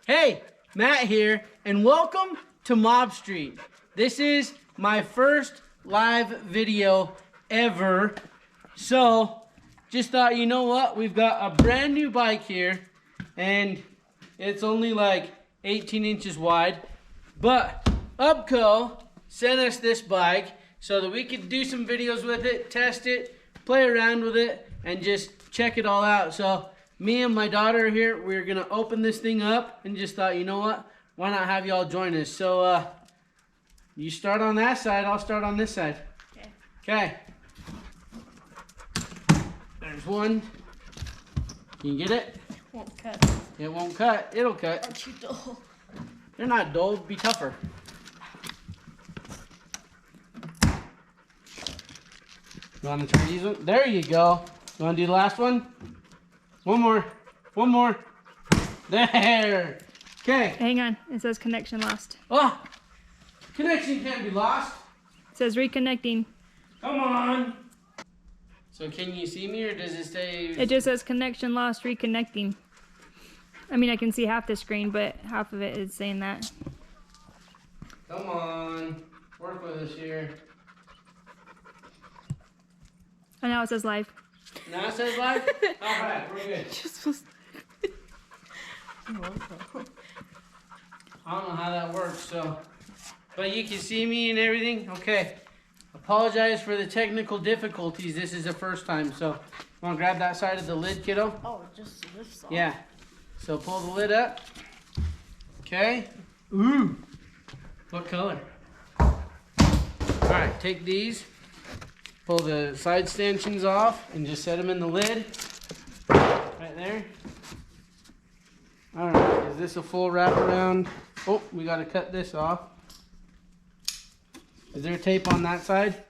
Hey, Matt here, and welcome to Mob Street. This is my first live video ever. So, just thought, you know what? We've got a brand new bike here, and it's only like 18 inches wide. But UBCO sent us this bike so that we could do some videos with it, test it, play around with it, and just check it all out. So, me and my daughter here, we're gonna open this thing up and just thought, you know what? Why not have y'all join us? So, you start on that side, I'll start on this side. Okay. There's one. Can you get it? It won't cut. It won't cut. It'll cut. Aren't you dull? They're not dull. Be tougher. You want to try these one? There you go. You want to do the last one? One more. One more. There. Okay. Hang on. It says connection lost. Oh, connection can't be lost. It says reconnecting. Come on. So can you see me, or does it say? It just says connection lost, reconnecting. I mean, I can see half the screen, but half of it is saying that. Come on. Work with us here. Oh, now it says live. Now it says live? All right, we're good. I don't know how that works, so. But you can see me and everything? Okay. Apologize for the technical difficulties. This is the first time, so. Want to grab that side of the lid, kiddo? Oh, it just lifts off. Yeah. So pull the lid up. Okay. Ooh. What color? Alright, take these. Pull the side stanchions off and just set them in the lid. Right there. Alright, is this a full wraparound? Oh, we gotta cut this off. Is there tape on that side?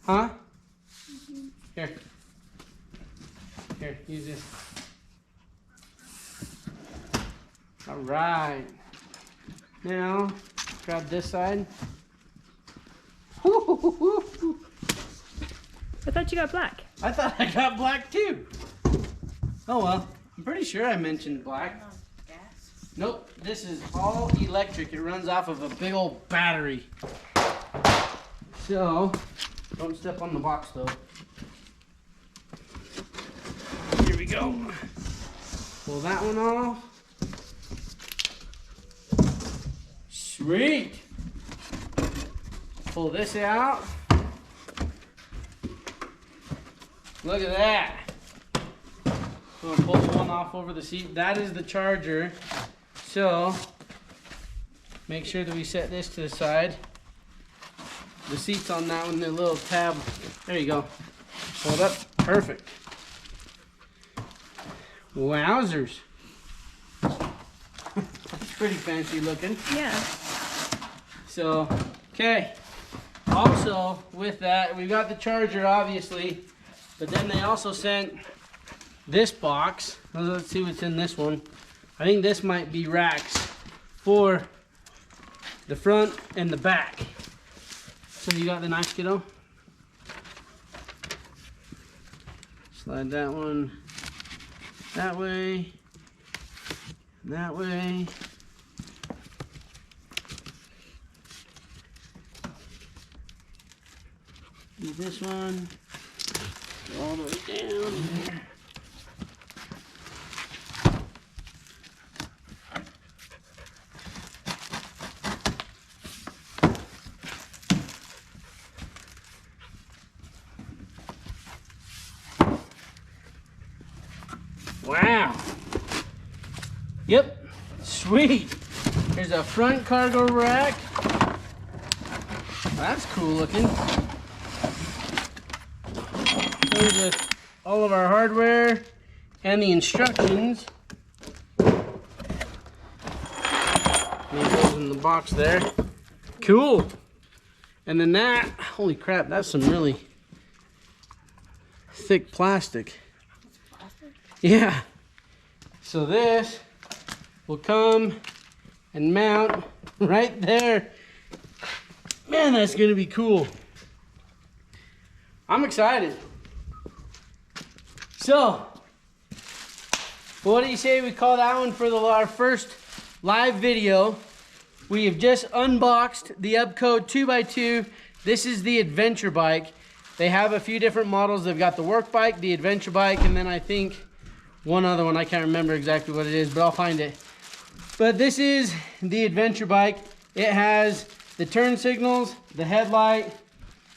Huh? Here. Here, use this. Alright. Now, grab this side. I thought you got black. I thought I got black too. Oh well, I'm pretty sure I mentioned black. Gas? Nope, this is all electric. It runs off of a big old battery. So, don't step on the box though. Here we go. Pull that one off. Sweet. Pull this out. Look at that. I'm gonna pull the one off over the seat. That is the charger. So, make sure that we set this to the side. The seat's on that one, the little tab. There you go. Pull it up. Perfect. Wowzers. That's pretty fancy looking. Yeah. So, okay. Also, with that, we got the charger, obviously, but then they also sent this box. Let's see what's in this one. I think this might be racks for the front and the back. So you got the knife, kiddo? Slide that one that way, that way. Do this one, go all the way down here. Wow. Yep, sweet. Here's a front cargo rack. That's cool looking. Comes with all of our hardware and the instructions. And it goes in the box there. Cool. And then that, holy crap, that's some really thick plastic. Yeah. So this will come and mount right there. Man, that's gonna be cool. I'm excited. So, Well, what do you say we call that one for our first live video? We have just unboxed the UBCO 2x2. This is the adventure bike. They have a few different models. They've got the work bike, the adventure bike, and then I think one other one. I can't remember exactly what it is, but I'll find it. But this is the adventure bike. It has the turn signals, the headlight,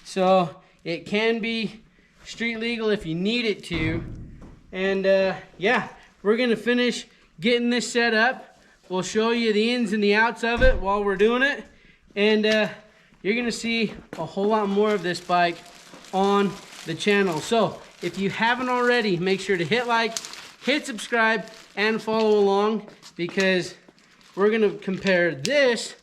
so it can be street legal if you need it to. And yeah, we're gonna finish getting this set up. We'll show you the ins and the outs of it while we're doing it. And you're gonna see a whole lot more of this bike on the channel. So if you haven't already, make sure to hit like, hit subscribe, and follow along, because we're gonna compare this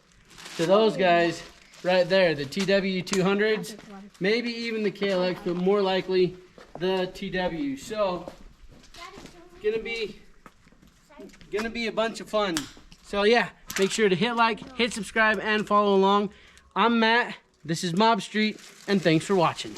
to those guys right there, the TW 200s, maybe even the KLX, but more likely the TW. So gonna be a bunch of fun. So yeah, make sure to hit like, hit subscribe, and follow along. I'm Matt, this is Mob Street, and thanks for watching.